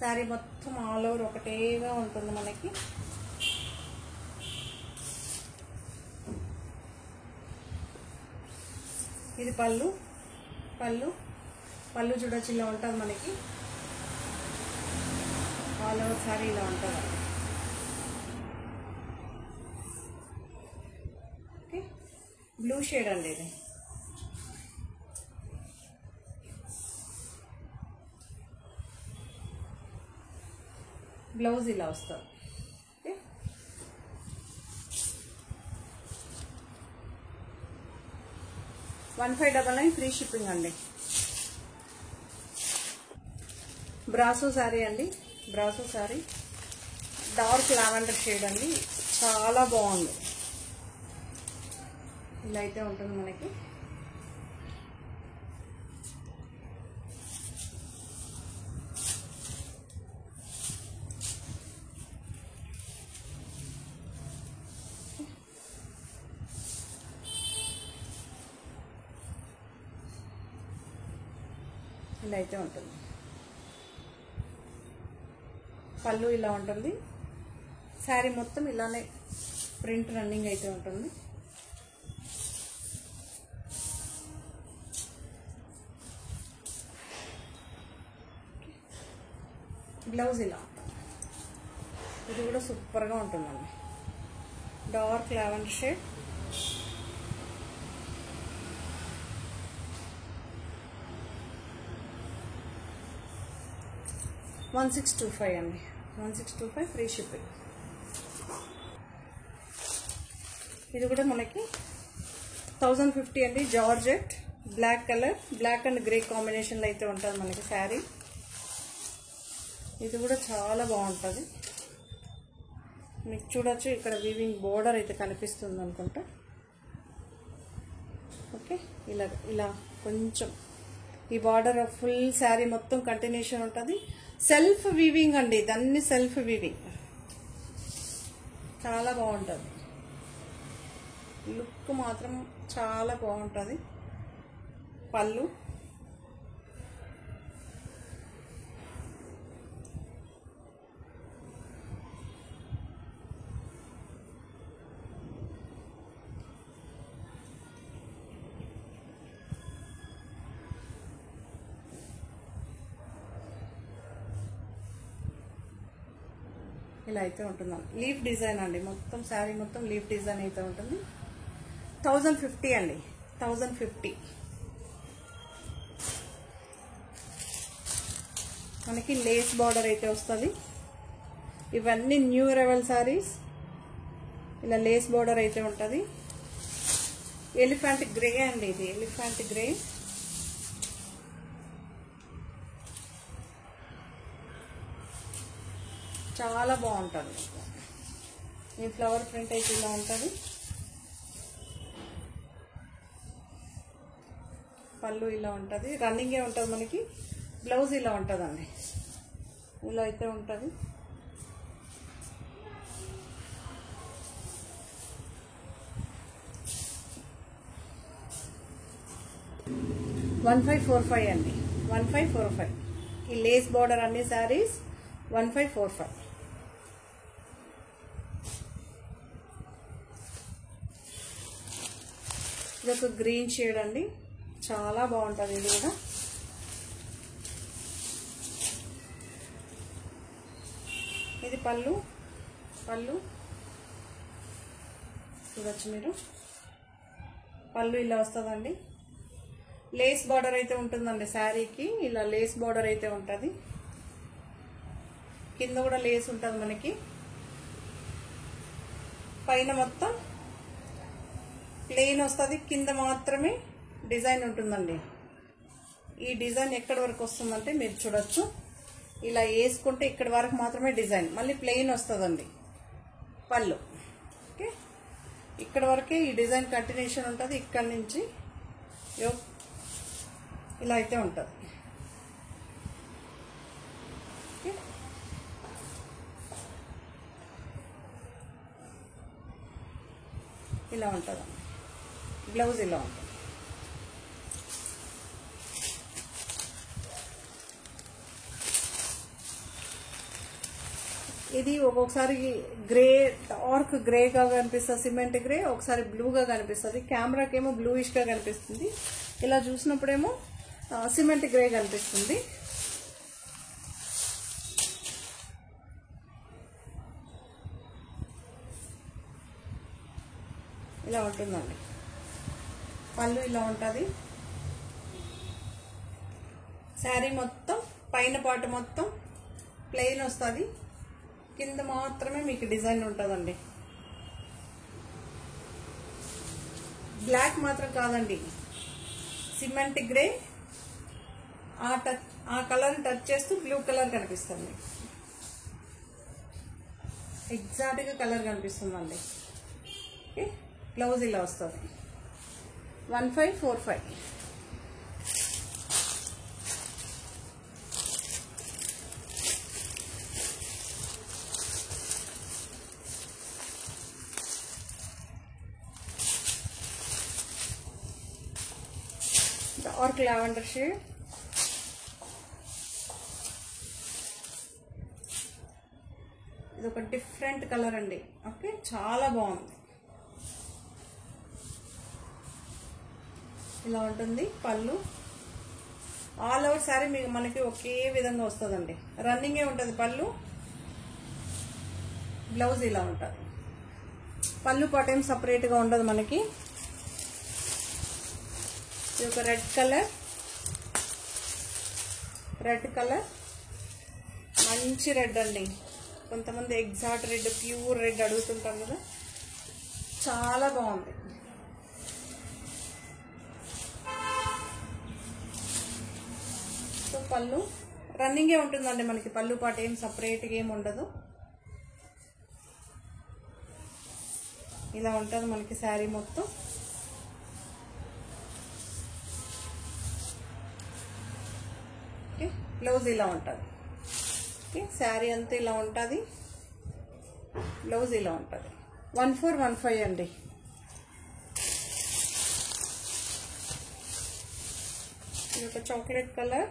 శారీ మొత్తం ఆల్ ఓవర్ ఒకటేగా ఉంటుంది మనకి. ఇది పళ్ళు. పళ్ళు పళ్ళు చూడొచ్చు, ఇలా ఉంటుంది మనకి. ఆల్ ఓవర్ శారీ ఇలా ఉంటుంది. ఓకే, బ్లూ షేడ్ అండి ఇది. బ్లౌజ్ ఇలా వస్తుంది. ఓకే, 1599 ఫ్రీ షిప్పింగ్ అండి. బ్రాసో శారీ అండి, brasso sari. Dark lavender shade అండి, చాలా బాగుంది. ఇలా అయితే ఉంటుంది మనకి. ఇలా అయితే ఉంటుంది. పళ్ళు ఇలా ఉంటుంది. శారీ మొత్తం ఇలానే ప్రింట్ రన్నింగ్ అయితే ఉంటుంది. బ్లౌజ్ ఇలా ఉంటుంది. ఇది కూడా సూపర్గా ఉంటుందండి. Dark lavender shade. $1625 అండి. 1625 ఫ్రీ షిప్పింగ్. ఇది కూడా మనకి 1050 అండి. Georgette black colour, black and grey కాంబినేషన్లో అయితే ఉంటుంది మనకి శారీ. ఇది కూడా చాలా బాగుంటుంది. మీకు చూడొచ్చు ఇక్కడ వీవింగ్ బోర్డర్ అయితే కనిపిస్తుంది అనుకుంటా. ఓకే, ఇలా ఇలా కొంచెం ఈ బార్డర్ ఫుల్ శారీ మొత్తం కంటిన్యూషన్ ఉంటుంది. సెల్ఫ్ వీవింగ్ అండి, ఇదన్నీ సెల్ఫ్ వీవింగ్. చాలా బాగుంటుంది, లుక్ మాత్రం చాలా బాగుంటుంది. పళ్ళు ఇలా అయితే ఉంటుంది. లీఫ్ డిజైన్ అండి, మొత్తం శారీ మొత్తం లీఫ్ డిజైన్ అయితే ఉంటుంది. 1050 అండి, 1050. మనకి లేస్ బార్డర్ అయితే వస్తుంది. ఇవన్నీ న్యూ అరైవల్ సారీస్. ఇలా లేస్ బార్డర్ అయితే ఉంటుంది. ఎలిఫెంట్ గ్రే అండి, ఇది ఎలిఫెంట్ గ్రే. చాలా బాగుంటుంది. ఈ ఫ్లవర్ ప్రింట్ అయితే ఇలా ఉంటుంది. పళ్ళు ఇలా ఉంటుంది, రన్నింగే ఉంటుంది మనకి. బ్లౌజ్ ఇలా ఉంటుందండి, ఇలా అయితే ఉంటుంది. $1545 అండి, 1545. ఈ లేస్ బార్డర్ అన్ని శారీస్ 1545. ఇది ఒక గ్రీన్ షేడ్ అండి, చాలా బాగుంటుంది. ఇది కూడా ఇది పళ్ళు. పళ్ళు చూడొచ్చు మీరు, పళ్ళు ఇలా వస్తుందండి. లేస్ బార్డర్ అయితే ఉంటుందండి శారీకి. ఇలా లేస్ బార్డర్ అయితే ఉంటుంది. కింద కూడా లేస్ ఉంటుంది మనకి. పైన మొత్తం ప్లెయిన్ వస్తుంది, కింద మాత్రమే డిజైన్ ఉంటుందండి. ఈ డిజైన్ ఎక్కడి వరకు వస్తుందంటే మీరు చూడొచ్చు, ఇలా వేసుకుంటే ఇక్కడి వరకు మాత్రమే డిజైన్, మళ్ళీ ప్లెయిన్ వస్తుందండి పళ్ళు. ఓకే, ఇక్కడ వరకే ఈ డిజైన్ కంటిన్యూషన్ ఉంటుంది. ఇక్కడ నుంచి ఇలా అయితే ఉంటుంది. ఓకే, ఇలా ఉంటుంది. బ్లౌజ్ ఇలా ఉంటుంది. ఇది ఒక్కొక్కసారి గ్రే, డార్క్ గ్రేగా కనిపిస్తుంది, సిమెంట్ గ్రే. ఒకసారి బ్లూగా కనిపిస్తుంది. కెమెరాకేమో బ్లూయిష్గా కనిపిస్తుంది. ఇలా చూసినప్పుడేమో సిమెంట్ గ్రే కనిపిస్తుంది. ఇలా ఉంటుందండి. పళ్ళు ఇలా ఉంటుంది. శారీ మొత్తం పైన పాటు మొత్తం ప్లెయిన్ వస్తుంది, కింద మాత్రమే మీకు డిజైన్ ఉంటుందండి. బ్లాక్ మాత్రం కాదండి, సిమెంట్ గ్రే. ఆ కలర్ టచ్ చేస్తూ బ్లూ కలర్ కనిపిస్తుంది. ఎగ్జాక్ట్గా కలర్ కనిపిస్తుందండి. ఓకే, బ్లౌజ్ ఇలా వస్తుంది. 1545. Dark lavender shade. ఇది ఒక డిఫరెంట్ కలర్ అండి. ఓకే, చాలా బాగుంది. ఇలా ఉంటుంది పళ్ళు. ఆల్ ఓవర్ శారీ మీకు మనకి ఒకే విధంగా వస్తుందండి. రన్నింగే ఉంటుంది పళ్ళు. బ్లౌజ్ ఇలా ఉంటుంది. పళ్ళు పాటేం సపరేట్గా ఉండదు మనకి. ఇది ఒక రెడ్ కలర్. రెడ్ కలర్ మంచి రెడ్ అండి. కొంతమంది ఎగ్జాక్ట్ రెడ్, ప్యూర్ రెడ్ అడుగుతుంటారు కదా, చాలా బాగుంది. పళ్ళు రన్నింగే ఉంటుందండి మనకి, పళ్ళు పాట ఏం సపరేట్గా ఏమి ఉండదు. ఇలా ఉంటుంది మనకి శారీ మొత్తం. ఓకే, బ్లౌజ్ ఇలా ఉంటుంది. ఓకే, శారీ అంతా ఇలా ఉంటుంది, బ్లౌజ్ ఇలా ఉంటుంది. 1415 అండి. ఇది ఒక chocolate colour,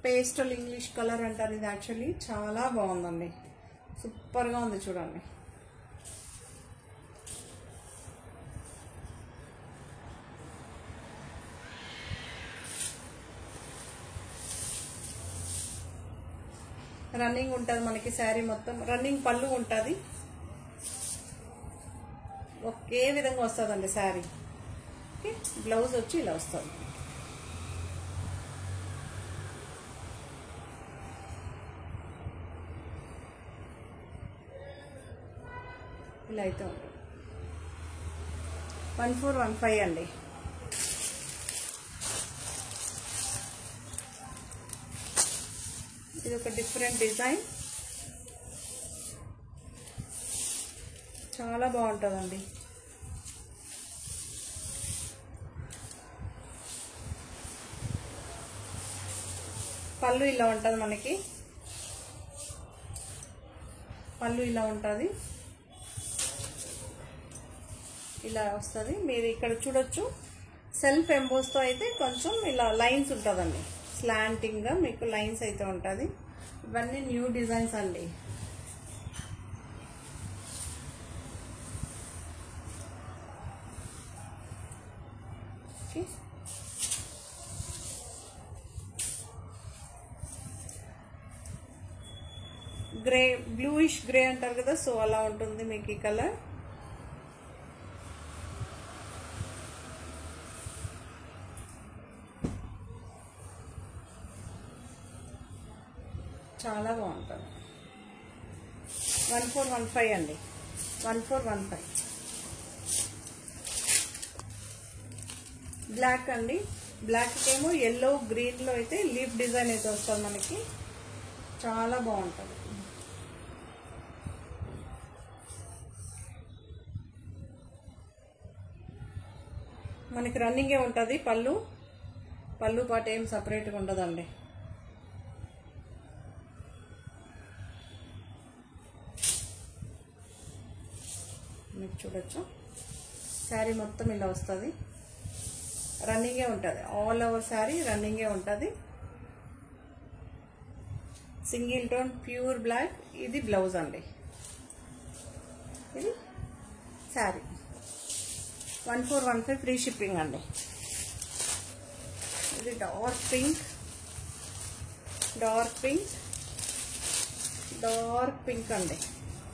pastel English colour అంటారు ఇది. యాక్చువల్లీ చాలా బాగుందండి, సూపర్గా ఉంది చూడండి. రన్నింగ్ ఉంటుంది మనకి శారీ మొత్తం, రన్నింగ్ పళ్ళు ఉంటుంది. ఒకే విధంగా వస్తుందండి శారీ. ఓకే, బ్లౌజ్ వచ్చి ఇలా వస్తుంది. ఇలా అయితే ఉంటుంది. 1415 అండి. ఇది ఒక డిఫరెంట్ డిజైన్, చాలా బాగుంటుందండి. పళ్ళు ఇలా ఉంటుంది మనకి, పళ్ళు ఇలా ఉంటుంది, ఇలా వస్తుంది. మీరు ఇక్కడ చూడొచ్చు, సెల్ఫ్ ఎంబోస్తో అయితే కొంచెం ఇలా లైన్స్ ఉంటుందండి, స్లాంటింగ్గా మీకు లైన్స్ అయితే ఉంటుంది. ఇవన్నీ న్యూ డిజైన్స్ అండి. ఓకే, గ్రే, బ్లూయిష్ గ్రే అంటారు కదా, సో అలా ఉంటుంది మీకు ఈ కలర్. చాలా బాగుంటుంది. 1415 అండి, 1415. బ్లాక్ అండి, బ్లాక్ ఏమో ఎల్లో గ్రీన్లో అయితే లీఫ్ డిజైన్ అయితే వస్తుంది మనకి, చాలా బాగుంటుంది. మనకి రన్నింగే ఉంటుంది పళ్ళు, పళ్ళు పాట ఏం సపరేట్గా ఉండదండి. మీకు చూడొచ్చు, శారీ మొత్తం ఇలా వస్తుంది, రన్నింగే ఉంటుంది. ఆల్ ఓవర్ శారీ రన్నింగే ఉంటుంది. Single tone pure black. ఇది బ్లౌజ్ అండి, ఇది శారీ. 1415 ఫ్రీ షిప్పింగ్ అండి. ఇది dark pink, dark pink, dark pink అండి,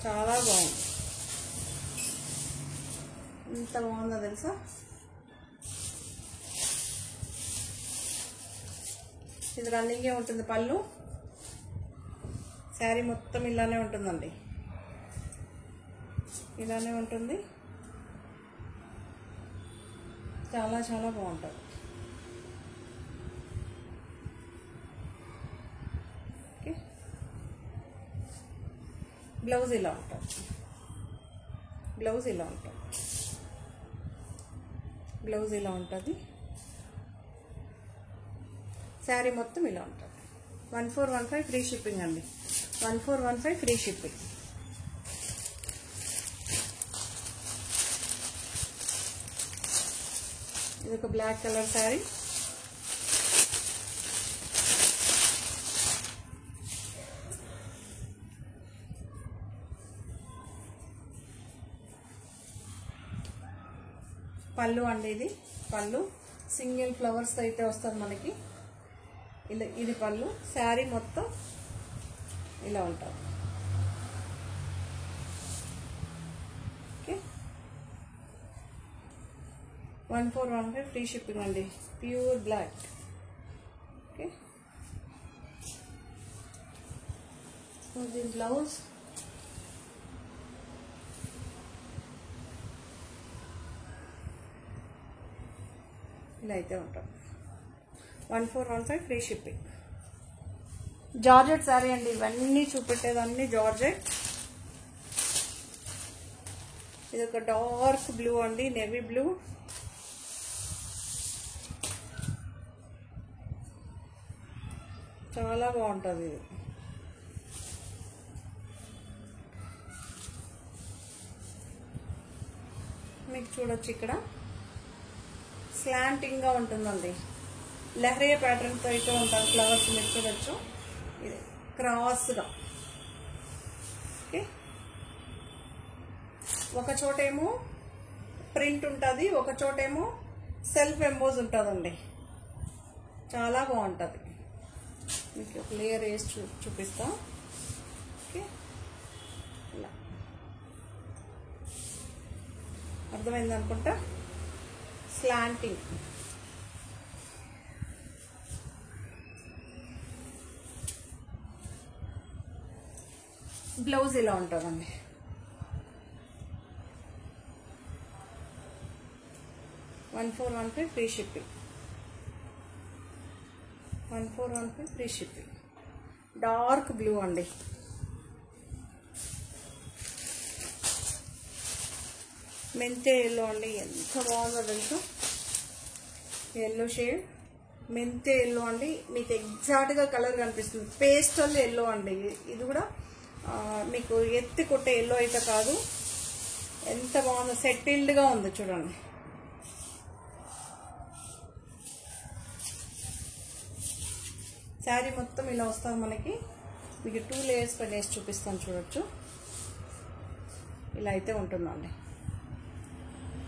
చాలా బాగుంది. ఎంత బాగుందో తెలుసా. ఇది రన్నింగే ఉంటుంది పళ్ళు, శారీ మొత్తం ఇలానే ఉంటుందండి, ఇలానే ఉంటుంది. చాలా చాలా బాగుంటుంది. ఓకే, బ్లౌజ్ ఇలా ఉంటుంది, బ్లౌజ్ ఇలా ఉంటుంది, బ్లౌజ్ ఇలా ఉంటుంది. శారీ మొత్తం ఇలా ఉంటుంది. 1415 ఫ్రీ షిప్పింగ్ అండి, 1415 ఫ్రీ షిప్పింగ్. ఇది ఒక బ్లాక్ కలర్ శారీ, పళ్ళు అండి. ఇది పళ్ళు సింగిల్ ఫ్లవర్స్ అయితే వస్తుంది మనకి, ఇలా ఇది పళ్ళు. శారీ మొత్తం ఇలా ఉంటుంది. ఓకే, 1415 ఫ్రీ షిప్పింగ్ అండి, ప్యూర్ బ్లాక్. ఓకే, దీని బ్లౌజ్ ఇలా అయితే ఉంటుంది. 1415 ఫ్రీ షిప్పింగ్. జార్జెట్ శారీ అండి, ఇవన్నీ చూపెట్టేదాన్ని జార్జెట్. ఇది ఒక డార్క్ బ్లూ అండి, నేవీ బ్లూ. చాలా బాగుంటుంది ఇది. మీకు చూడొచ్చు ఇక్కడ స్లాంటింగ్గా ఉంటుందండి, లహరియా ప్యాటర్న్తో అయితే ఉంటాయి ఫ్లవర్స్. మీరు చూడొచ్చు ఇది క్రాస్గా. ఓకే, ఒక చోటేమో ప్రింట్ ఉంటుంది, ఒక చోటేమో సెల్ఫ్ ఎంబోజ్ ఉంటుందండి. చాలా బాగుంటుంది. మీకు ఒక లేయర్ వేసి చూపిస్తా. ఓకే, ఇలా అర్థమైంది అనుకుంటా. స్లాంటింగ్. బ్లౌజ్ ఇలా ఉంటుందండి. $1415 free shipping. 1415 free shipping. Dark blue అండి. మెంతే ఎల్లో అండి, ఎంత బాగుందో తెలుసు. ఎల్లో షేడ్ మెంతే ఎల్లో అండి, మీకు ఎగ్జాక్ట్గా కలర్ కనిపిస్తుంది. పేస్టల్ ఎల్లో అండి. ఇది కూడా మీకు ఎత్తి కొట్టే ఎల్లో అయితే కాదు. ఎంత బాగుందో, సెటిల్డ్గా ఉంది చూడండి. శారీ మొత్తం ఇలా వస్తుంది మనకి. మీకు 2 లేయర్స్ పైన వేసి చూపిస్తాను, చూడొచ్చు. ఇలా అయితే ఉంటుందండి.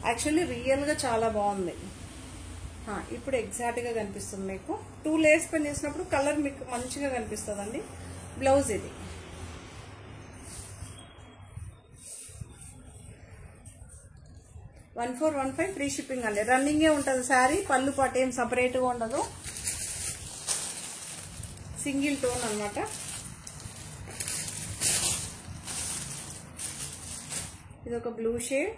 యాక్చువల్లీ రియల్గా చాలా బాగుంది. ఇప్పుడు ఎగ్జాక్ట్గా కనిపిస్తుంది మీకు. 2 లేయర్స్ పైన వేసినప్పుడు కలర్ మీకు మంచిగా కనిపిస్తుందండి. బ్లౌజ్ ఇది. $1415 ఫ్రీ షిప్పింగ్ అండి. రన్నింగే ఉంటుంది శారీ. పళ్ళు పాటు ఏం సపరేట్గా ఉండదు. సింగిల్ టోన్ అన్నమాట. ఇది ఒక బ్లూ షేడ్.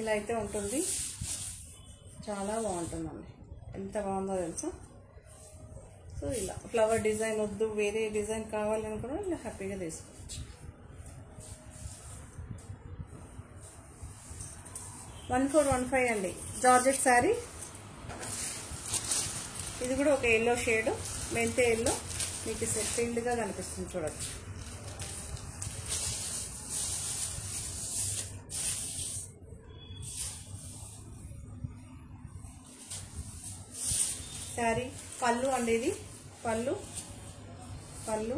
ఇలా అయితే ఉంటుంది. చాలా బాగుంటుందండి. ఎంత బాగుందో తెలుసా. సో ఇలా ఫ్లవర్ డిజైన్ వద్దు, వేరే డిజైన్ కావాలని కూడా ఇలా హ్యాపీగా తీసుకోవచ్చు. 1415 అండి. జార్జెట్ శారీ. ఇది కూడా ఒక ఎల్లో షేడ్, మెంతే ఎల్లో. మీకు సెటిల్డ్గా కనిపిస్తుంది, చూడొచ్చు. శారీ పళ్ళు అండి. ఇది పళ్ళు. పళ్ళు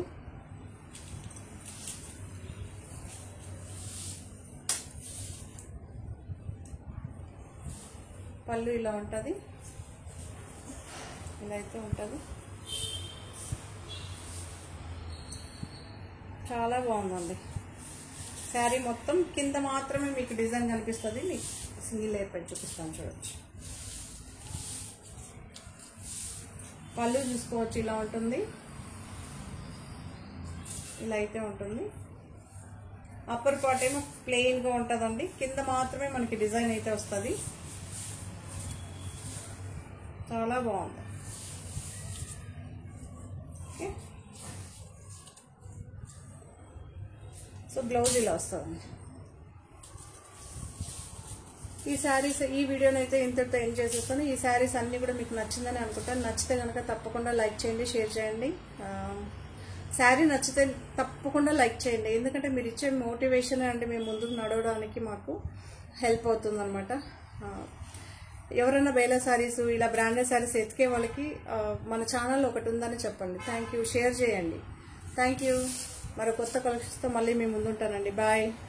పళ్ళు ఇలా ఉంటుంది. ఇలా అయితే ఉంటుంది. చాలా బాగుందండి శారీ మొత్తం. కింద మాత్రమే మీకు డిజైన్ కనిపిస్తుంది. మీకు సింగిల్ లేయర్ పైన చూపిస్తాను, చూడొచ్చు. పళ్ళు చూసుకోవచ్చు, ఇలా ఉంటుంది. ఇలా అయితే ఉంటుంది. అప్పర్ పార్ట్ ఏమో ప్లెయిన్గా ఉంటుందండి. కింద మాత్రమే మనకి డిజైన్ అయితే వస్తుంది. చాలా బాగుంది. ఓకే, సో బ్లౌజ్ ఇలా వస్తుంది. ఈ శారీస్, ఈ వీడియోని అయితే ఇంతటితో ఎండ్ చేసేస్తాను. ఈ శారీస్ అన్నీ కూడా మీకు నచ్చిందని అనుకుంటాను. నచ్చితే కనుక తప్పకుండా లైక్ చేయండి, షేర్ చేయండి. శారీ నచ్చితే తప్పకుండా లైక్ చేయండి. ఎందుకంటే మీరు ఇచ్చే మోటివేషన్ అండి మేము ముందుకు నడవడానికి మాకు హెల్ప్ అవుతుంది అనమాట. ఎవరైనా బేలా శారీస్, ఇలా బ్రాండెడ్ శారీస్ ఎతికే వాళ్ళకి మన ఛానల్ ఒకటి ఉందని చెప్పండి. Thank you. షేర్ చేయండి. Thank you. మరో కొత్త కలెక్షన్స్తో మళ్ళీ మేము ముందుంటానండి. బాయ్.